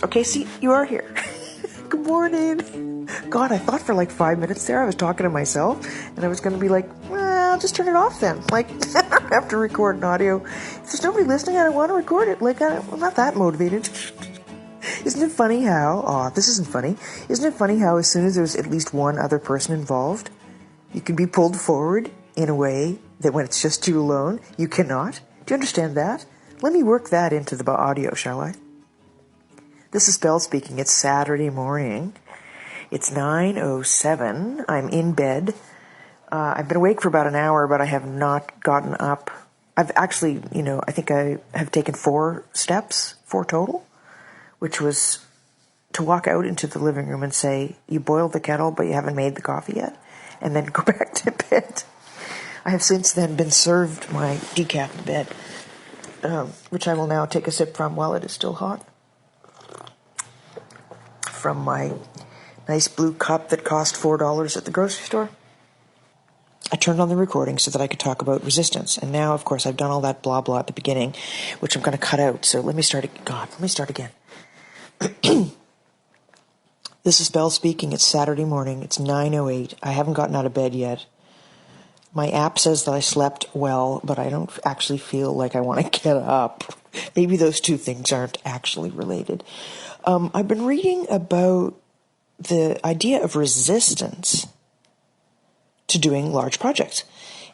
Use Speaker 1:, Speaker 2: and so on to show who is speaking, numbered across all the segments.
Speaker 1: Okay, see, you are here. Good morning. God, I thought for like 5 minutes there I was talking to myself, and I was going to be like, well, I'll just turn it off then. Like, I don't have to record an audio. If there's nobody listening, I don't want to record it. Like, I'm not that motivated. Isn't it funny how, this isn't funny. Isn't it funny how as soon as there's at least one other person involved, you can be pulled forward in a way that when it's just you alone, you cannot? Do you understand that? Let me work that into the audio, shall I? This is Belle speaking. It's Saturday morning. It's 9:07. I'm in bed. I've been awake for about an hour, but I have not gotten up. I've actually, I think I have taken 4 steps, 4 total, which was to walk out into the living room and say, you boiled the kettle, but you haven't made the coffee yet, and then go back to bed. I have since then been served my decaf in bed, which I will now take a sip from while it is still hot, from my nice blue cup that cost $4 at the grocery store. I turned on the recording so that I could talk about resistance. And now, of course, I've done all that blah blah at the beginning, which I'm going to cut out. So let me start again. This is Belle speaking. It's Saturday morning. It's 9:08. I haven't gotten out of bed yet. My app says that I slept well, but I don't actually feel like I want to get up. Maybe those two things aren't actually related. I've been reading about the idea of resistance to doing large projects.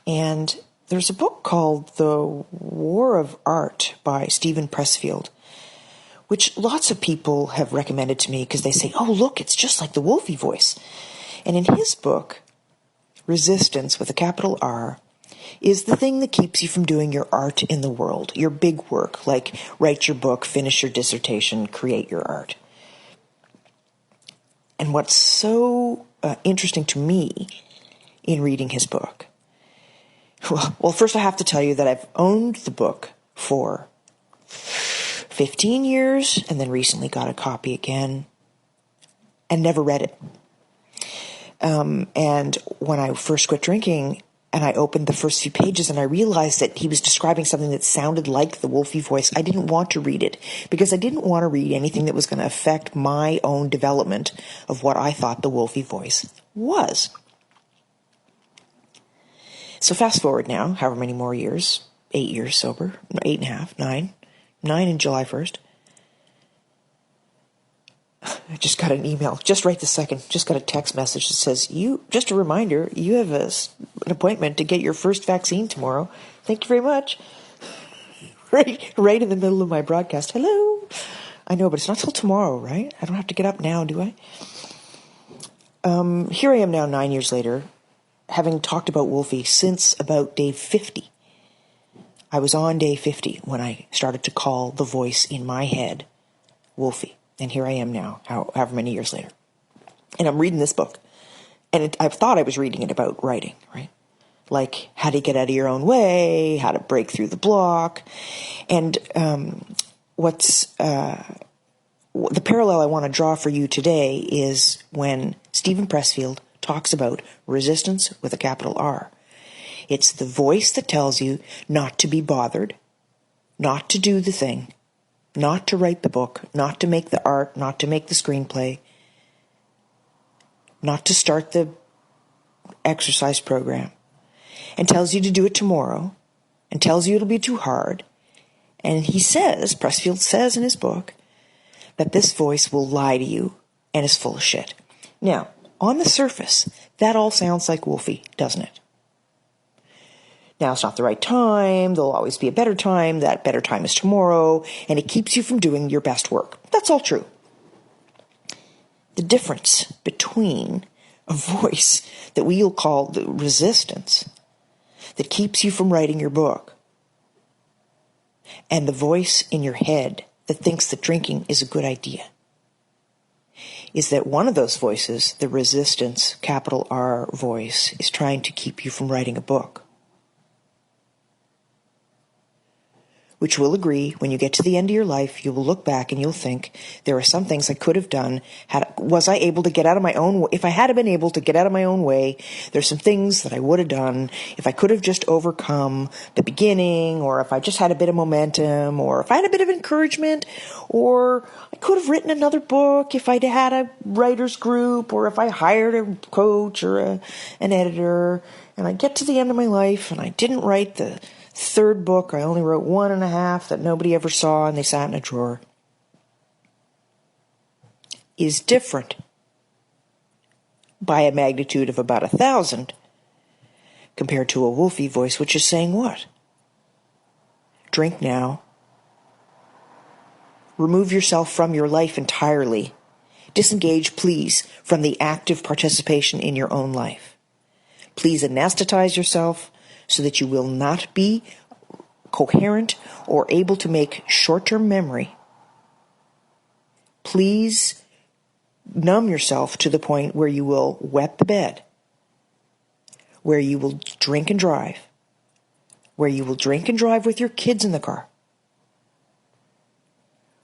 Speaker 1: And there's a book called The War of Art by Steven Pressfield, which lots of people have recommended to me because they say, oh, look, it's just like the Wolfie voice. And in his book, resistance with a capital R is the thing that keeps you from doing your art in the world, your big work, like write your book, finish your dissertation, create your art. And what's so interesting to me in reading his book, well, first I have to tell you that I've owned the book for 15 years and then recently got a copy again and never read it. And when I first quit drinking and I opened the first few pages and I realized that he was describing something that sounded like the Wolfie voice, I didn't want to read it because I didn't want to read anything that was going to affect my own development of what I thought the Wolfie voice was. So fast forward now, however many more years, 8 years sober, 8.5, 9 in July 1st. I just got an email, just right this second, just got a text message that says, just a reminder, you have an appointment to get your first vaccine tomorrow. Thank you very much. Right in the middle of my broadcast. Hello. I know, but it's not till tomorrow, right? I don't have to get up now, do I? Here I am now 9 years later, having talked about Wolfie since about day 50. I was on day 50 when I started to call the voice in my head Wolfie. And here I am now, however many years later. And I'm reading this book. And I thought I was reading it about writing, right? Like how to get out of your own way, how to break through the block. And the parallel I want to draw for you today is when Steven Pressfield talks about resistance with a capital R. It's the voice that tells you not to be bothered, not to do the thing, not to write the book, not to make the art, not to make the screenplay, not to start the exercise program, and tells you to do it tomorrow, and tells you it'll be too hard. And Pressfield says in his book, that this voice will lie to you and is full of shit. Now, on the surface, that all sounds like Wolfie, doesn't it? Now it's not the right time, there'll always be a better time, that better time is tomorrow, and it keeps you from doing your best work. That's all true. The difference between a voice that we'll call the resistance, that keeps you from writing your book, and the voice in your head that thinks that drinking is a good idea, is that one of those voices, the resistance, capital R voice, is trying to keep you from writing a book. which will agree when you get to the end of your life, you will look back and you'll think, there are some things I could have done. Was I able to get out of my own way? If I had been able to get out of my own way, there's some things that I would have done if I could have just overcome the beginning, or if I just had a bit of momentum, or if I had a bit of encouragement, or I could have written another book if I'd had a writer's group, or if I hired a coach or an editor, and I get to the end of my life and I didn't write the third book. I only wrote 1.5 that nobody ever saw, and they sat in a drawer, is different by a magnitude of about 1,000 compared to a Wolfie voice, which is saying what? Drink now. Remove yourself from your life entirely. Disengage, please, from the active participation in your own life. Please anesthetize yourself so that you will not be coherent or able to make short-term memory. Please numb yourself to the point where you will wet the bed, where you will drink and drive, where you will drink and drive with your kids in the car,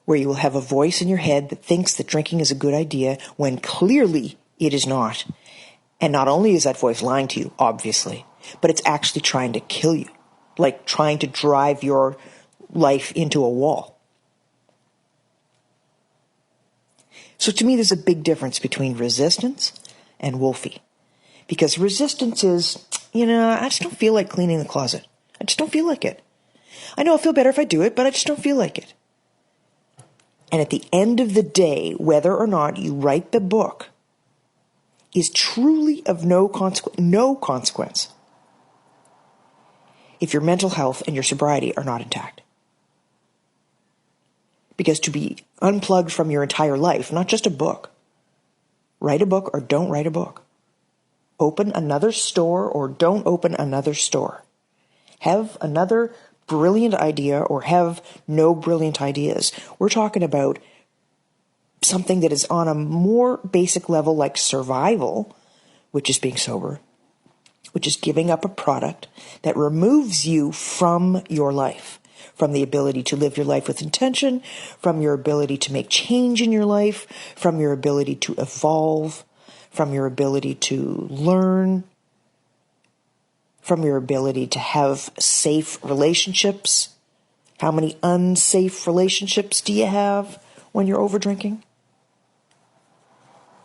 Speaker 1: where you will have a voice in your head that thinks that drinking is a good idea when clearly it is not. And not only is that voice lying to you, obviously, but it's actually trying to kill you, like trying to drive your life into a wall. So to me, there's a big difference between resistance and Wolfie. Because resistance is, I just don't feel like cleaning the closet. I just don't feel like it. I know I'll feel better if I do it, but I just don't feel like it. And at the end of the day, whether or not you write the book is truly of no consequence if your mental health and your sobriety are not intact. Because to be unplugged from your entire life, not just a book, write a book or don't write a book. Open another store or don't open another store. Have another brilliant idea or have no brilliant ideas. We're talking about something that is on a more basic level like survival, which is being sober, which is giving up a product that removes you from your life, from the ability to live your life with intention, from your ability to make change in your life, from your ability to evolve, from your ability to learn, from your ability to have safe relationships. How many unsafe relationships do you have when you're over drinking?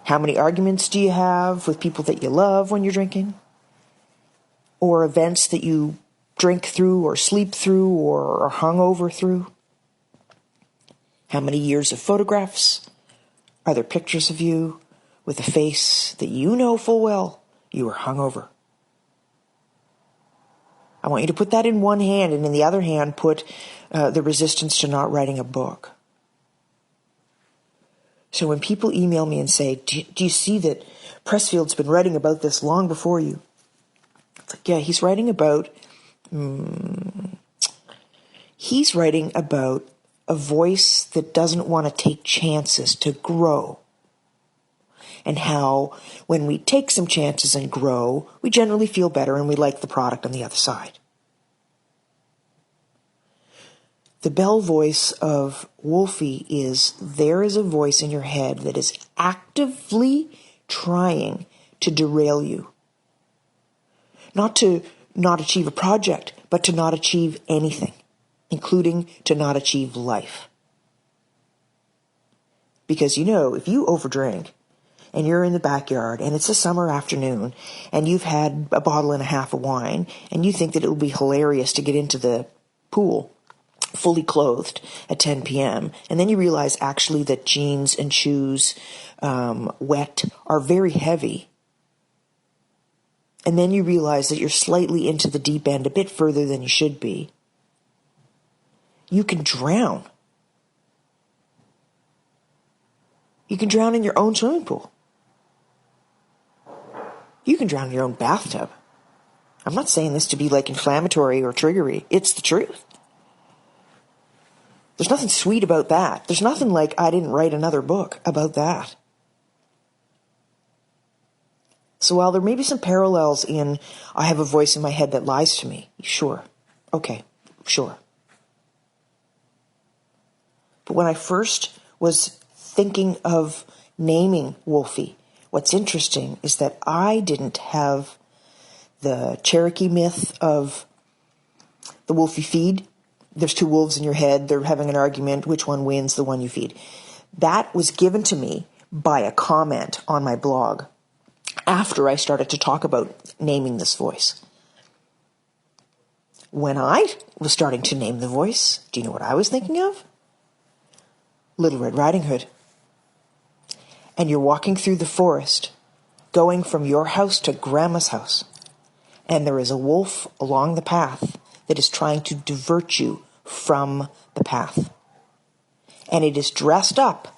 Speaker 1: How many arguments do you have with people that you love when you're drinking? Or events that you drink through or sleep through or are hungover through? How many years of photographs? Are there pictures of you with a face that you know full well you were hungover? I want you to put that in one hand, and in the other hand put the resistance to not writing a book. So when people email me and say, do you see that Pressfield's been writing about this long before you? It's like, yeah, he's writing about a voice that doesn't want to take chances to grow. And how when we take some chances and grow, we generally feel better and we like the product on the other side. The bell voice of Wolfie is, there is a voice in your head that is actively trying to derail you. Not to not achieve a project, but to not achieve anything, including to not achieve life. Because if you overdrink and you're in the backyard and it's a summer afternoon and you've had a bottle and a half of wine and you think that it will be hilarious to get into the pool fully clothed at 10 p.m. and then you realize actually that jeans and shoes wet are very heavy. And then you realize that you're slightly into the deep end, a bit further than you should be. You can drown. You can drown in your own swimming pool. You can drown in your own bathtub. I'm not saying this to be like inflammatory or triggery. It's the truth. There's nothing sweet about that. There's nothing like I didn't write another book about that. So while there may be some parallels in I have a voice in my head that lies to me, sure. Okay, sure. But when I first was thinking of naming Wolfie, what's interesting is that I didn't have the Cherokee myth of the wolf you feed. There's two wolves in your head. They're having an argument. Which one wins? The one you feed. That was given to me by a comment on my blog after I started to talk about naming this voice. When I was starting to name the voice, do you know what I was thinking of? Little Red Riding Hood. And you're walking through the forest, going from your house to Grandma's house, and there is a wolf along the path that is trying to divert you from the path. And it is dressed up,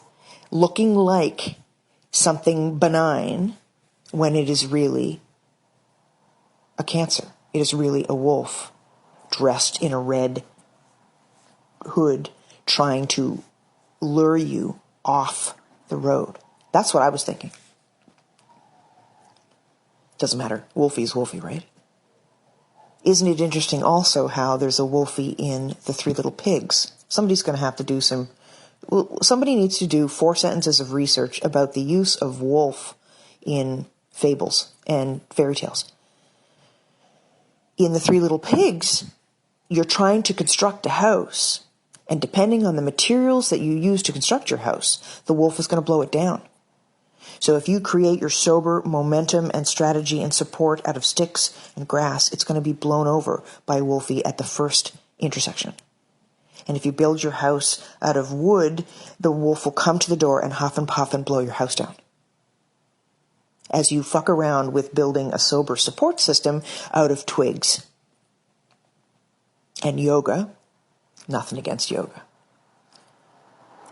Speaker 1: looking like something benign, when it is really a cancer. It is really a wolf dressed in a red hood trying to lure you off the road. That's what I was thinking. Doesn't matter. Wolfie's Wolfie, right? Isn't it interesting also how there's a Wolfie in The Three Little Pigs? Somebody needs to do 4 sentences of research about the use of wolf in fables and fairy tales. In The Three Little Pigs, you're trying to construct a house, and depending on the materials that you use to construct your house, the wolf is going to blow it down. So if you create your sober momentum and strategy and support out of sticks and grass, it's going to be blown over by Wolfie at the first intersection. And if you build your house out of wood, the wolf will come to the door and huff and puff and blow your house down. As you fuck around with building a sober support system out of twigs. And yoga, nothing against yoga.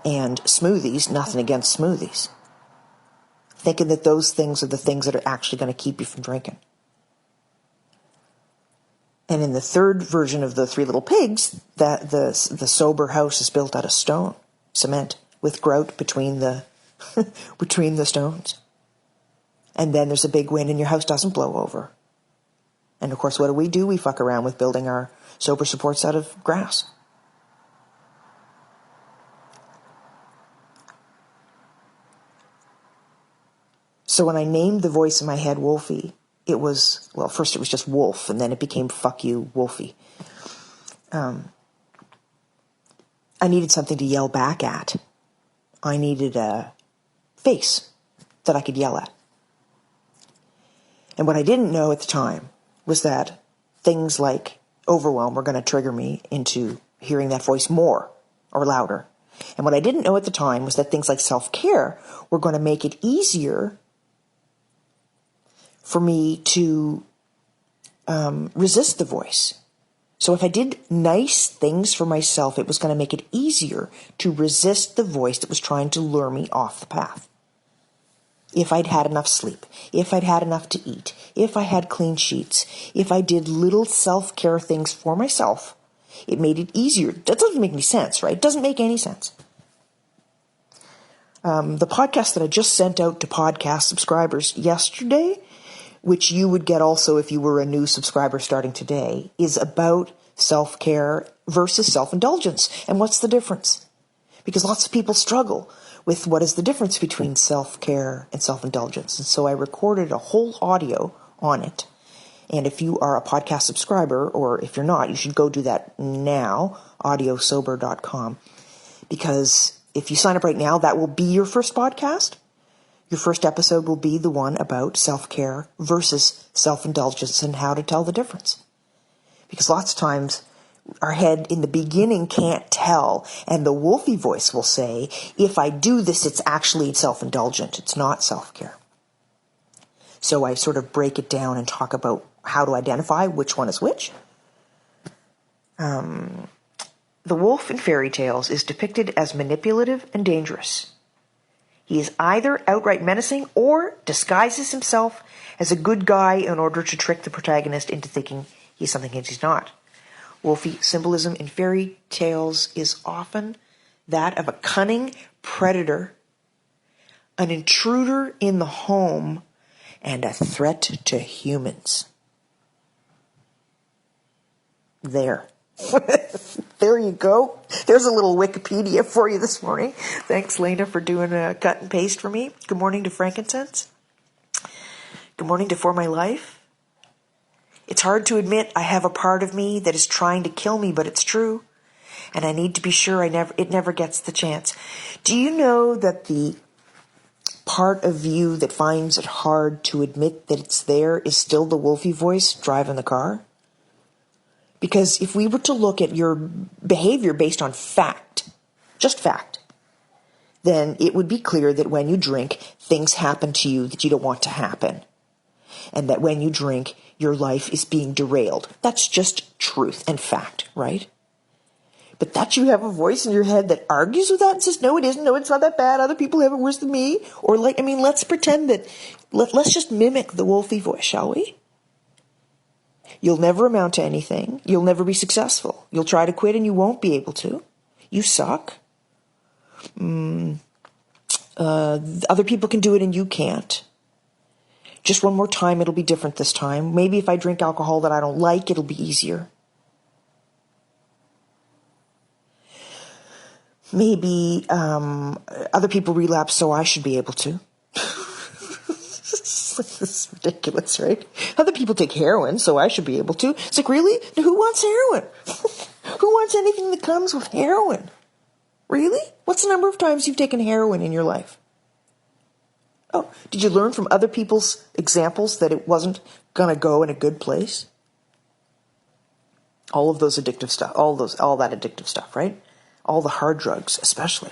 Speaker 1: And smoothies, nothing against smoothies. Thinking that those things are the things that are actually going to keep you from drinking. And in the third version of The Three Little Pigs, that the sober house is built out of stone, cement, with grout between the between the stones. And then there's a big wind and your house doesn't blow over. And of course, what do? We fuck around with building our sober supports out of grass. So when I named the voice in my head Wolfie, first it was just Wolf, and then it became fuck you, Wolfie. I needed something to yell back at. I needed a face that I could yell at. And what I didn't know at the time was that things like overwhelm were going to trigger me into hearing that voice more or louder. And what I didn't know at the time was that things like self-care were going to make it easier for me to resist the voice. So if I did nice things for myself, it was going to make it easier to resist the voice that was trying to lure me off the path. If I'd had enough sleep, if I'd had enough to eat, if I had clean sheets, if I did little self-care things for myself, it made it easier. That doesn't make any sense, right? It doesn't make any sense. The podcast that I just sent out to podcast subscribers yesterday, which you would get also if you were a new subscriber starting today, is about self-care versus self-indulgence. And what's the difference? Because lots of people struggle with what is the difference between self-care and self-indulgence. And so I recorded a whole audio on it. And if you are a podcast subscriber, or if you're not, you should go do that now, audiosober.com. Because if you sign up right now, that will be your first podcast. Your first episode will be the one about self-care versus self-indulgence and how to tell the difference. Because lots of times our head in the beginning can't tell, and the Wolfie voice will say, if I do this, it's actually self-indulgent. It's not self-care. So I sort of break it down and talk about how to identify which one is which. The wolf in fairy tales is depicted as manipulative and dangerous. He is either outright menacing or disguises himself as a good guy in order to trick the protagonist into thinking he's something he's not. Wolfie symbolism in fairy tales is often that of a cunning predator, an intruder in the home, and a threat to humans. There. There you go. There's a little Wikipedia for you this morning. Thanks, Lena, for doing a cut and paste for me. Good morning to Frankincense. Good morning to For My Life. It's hard to admit I have a part of me that is trying to kill me, but it's true. And I need to be sure it never gets the chance. Do you know that the part of you that finds it hard to admit that it's there is still the wolfy voice driving the car? Because if we were to look at your behavior based on fact, just fact, then it would be clear that when you drink, things happen to you that you don't want to happen. And that when you drink, your life is being derailed. That's just truth and fact, right? But that you have a voice in your head that argues with that and says, no, it isn't. No, it's not that bad. Other people have it worse than me. Or let's pretend that, let's just mimic the wolfy voice, shall we? You'll never amount to anything. You'll never be successful. You'll try to quit and you won't be able to. You suck. Other people can do it and you can't. Just one more time, it'll be different this time. Maybe if I drink alcohol that I don't like, it'll be easier. Maybe other people relapse, so I should be able to. This is ridiculous, right? Other people take heroin, so I should be able to. It's like, really? Who wants heroin? Who wants anything that comes with heroin? Really? What's the number of times you've taken heroin in your life? Oh, did you learn from other people's examples that it wasn't going to go in a good place? All of those addictive stuff, all that addictive stuff, right? All the hard drugs, especially.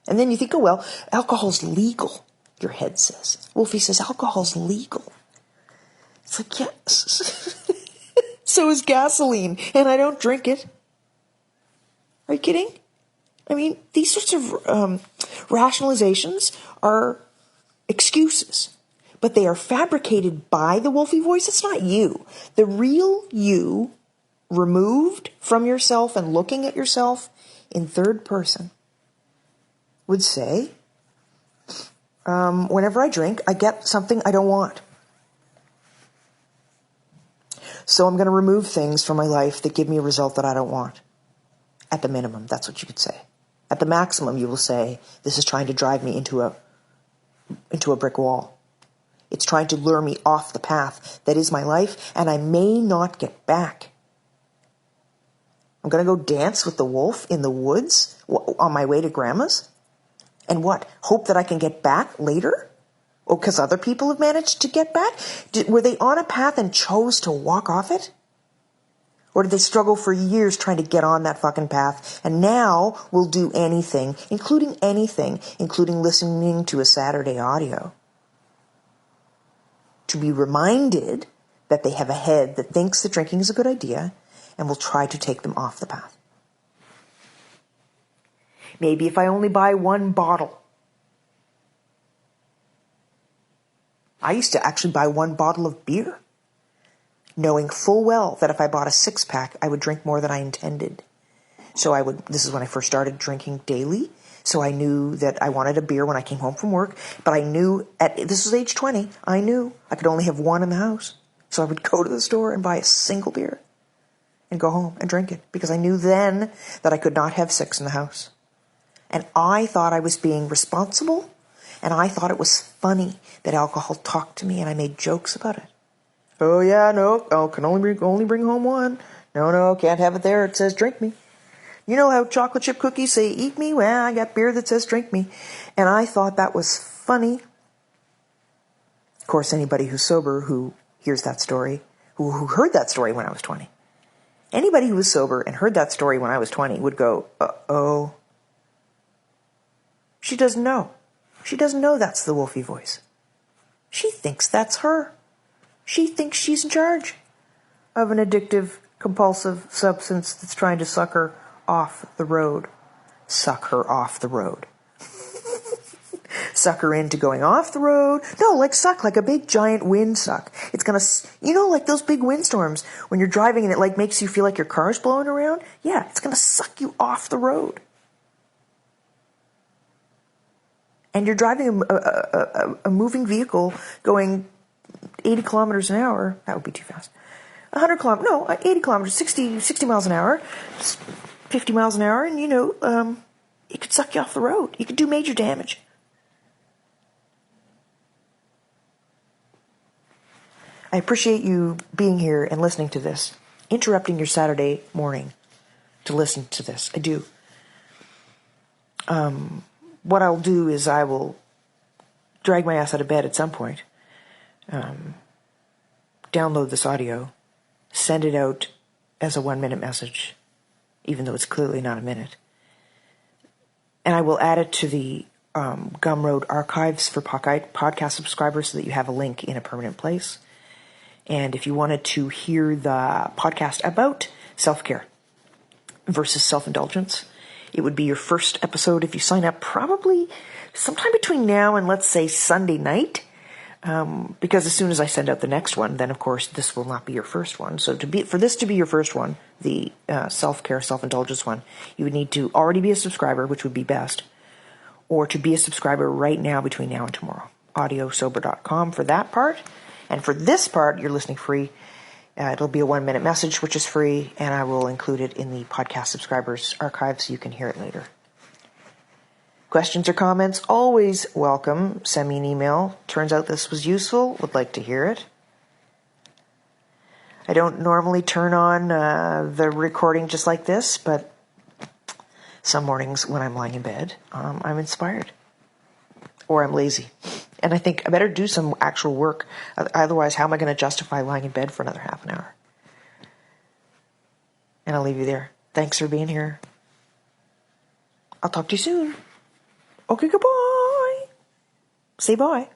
Speaker 1: And then you think, oh, well, alcohol's legal, your head says. Wolfie says, alcohol's legal. It's like, yes. So is gasoline, and I don't drink it. Are you kidding? I mean, these sorts of rationalizations are excuses, but they are fabricated by the wolfy voice. It's not you. The real you, removed from yourself and looking at yourself in third person, would say, whenever I drink, I get something I don't want. So I'm going to remove things from my life that give me a result that I don't want. At the minimum, that's what you could say. At the maximum, you will say, this is trying to drive me into a brick wall. It's trying to lure me off the path that is my life, and I may not get back. I'm going to go dance with the wolf in the woods on my way to Grandma's? And what? Hope that I can get back later? Oh, because other people have managed to get back? Were they on a path and chose to walk off it? Or did they struggle for years trying to get on that fucking path and now will do anything, including listening to a Saturday audio, to be reminded that they have a head that thinks that drinking is a good idea and will try to take them off the path? Maybe if I only buy one bottle. I used to actually buy one bottle of beer, knowing full well that if I bought a 6-pack, I would drink more than I intended. This is when I first started drinking daily, so I knew that I wanted a beer when I came home from work, but I knew, this was age 20, I knew I could only have one in the house. So I would go to the store and buy a single beer and go home and drink it, because I knew then that I could not have 6 in the house. And I thought I was being responsible, and I thought it was funny that alcohol talked to me, and I made jokes about it. Oh yeah, no, can only bring home one. No, can't have it there. It says drink me. You know how chocolate chip cookies say eat me? Well, I got beer that says drink me. And I thought that was funny. Of course, anybody who's sober who hears that story, who heard that story when I was 20, anybody who was sober and heard that story when I was 20 would go, uh-oh. She doesn't know. She doesn't know that's the wolfy voice. She thinks that's her. She thinks she's in charge of an addictive, compulsive substance that's trying to suck her off the road. Suck her off the road. Suck her into going off the road. No, suck like a big giant wind suck. It's gonna, like those big windstorms when you're driving and it makes you feel like your car's blowing around. Yeah, it's gonna suck you off the road. And you're driving a moving vehicle going 80 kilometers an hour. That would be too fast. 100 kilometers, no, 80 kilometers, 60 miles an hour, 50 miles an hour, and it could suck you off the road. You could do major damage. I appreciate you being here and listening to this, interrupting your Saturday morning to listen to this. I do. What I'll do is I will drag my ass out of bed at some point, download this audio, send it out as a 1-minute message, even though it's clearly not a minute. And I will add it to the Gumroad archives for podcast subscribers so that you have a link in a permanent place. And if you wanted to hear the podcast about self-care versus self-indulgence, it would be your first episode if you sign up probably sometime between now and, let's say, Sunday night. Because as soon as I send out the next one, then, of course, this will not be your first one. So for this to be your first one, the self-care, self-indulgence one, you would need to already be a subscriber, which would be best, or to be a subscriber right now between now and tomorrow. Audiosober.com for that part. And for this part, you're listening free. It'll be a 1-minute message, which is free, and I will include it in the podcast subscribers archive so you can hear it later. Questions or comments, always welcome. Send me an email. Turns out this was useful. Would like to hear it. I don't normally turn on the recording just like this, but some mornings when I'm lying in bed, I'm inspired. Or I'm lazy. And I think I better do some actual work. Otherwise, how am I going to justify lying in bed for another half an hour? And I'll leave you there. Thanks for being here. I'll talk to you soon. Okay, goodbye. Say bye.